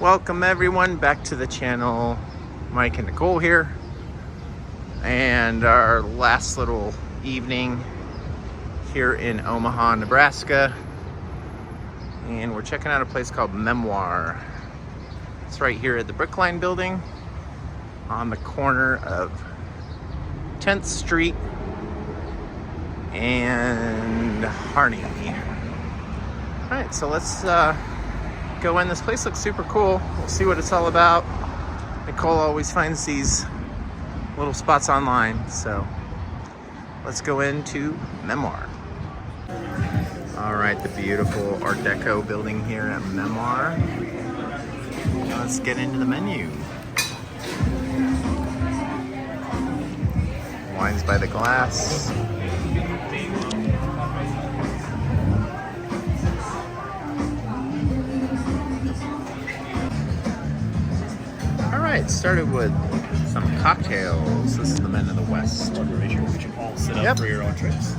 Welcome everyone back to the channel. Mike and Nicole here, and our last little evening here in Omaha, Nebraska, and we're checking out a place called Memoir. It's right here at the Brickline building on the corner of 10th Street and Harney. All right, so let's go in. This place looks super cool. We'll see what it's all about. Nicole always finds these little spots online, so let's go into Memoir. All right, the beautiful Art Deco building here at Memoir. Let's get into the menu. Wines by the glass. It started with some cocktails. This is the Men of the West. Make sure you all sit up for your own drinks.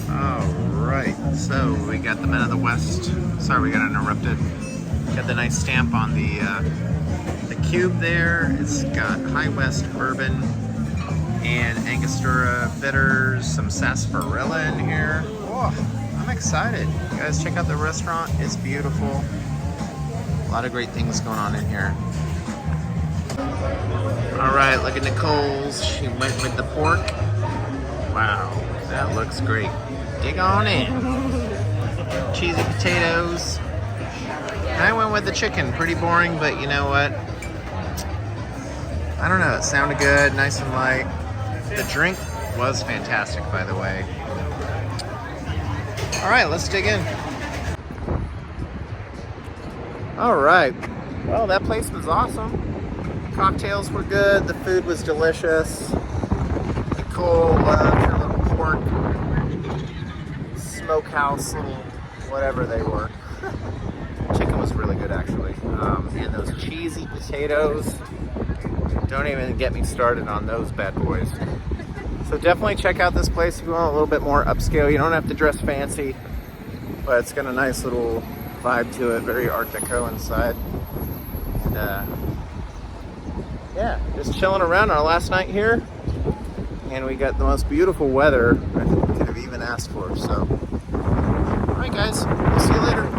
All right, so we got the Men of the West. Sorry, we got interrupted. Got the nice stamp on the cube there. It's got High West bourbon and Angostura bitters, some sarsaparilla in here. Oh, I'm excited. You guys check out the restaurant. It's beautiful. A lot of great things going on in here. All right, look at Nicole's. She went with the pork. Wow, that looks great. Dig on in. Cheesy potatoes. I went with the chicken. Pretty boring, but you know what? I don't know, it sounded good, nice and light. The drink was fantastic, by the way. All right, let's dig in. All right, well, that place was awesome. Cocktails were good, the food was delicious. Nicole loved her little pork, smokehouse, little whatever they were. Chicken was really good, actually. And those cheesy potatoes, don't even get me started on those bad boys. So definitely check out this place if you want a little bit more upscale. You don't have to dress fancy, but it's got a nice little vibe to it, very Art Deco inside. And yeah, just chilling around our last night here, and we got the most beautiful weather I could have even asked for. So, all right guys, we'll see you later.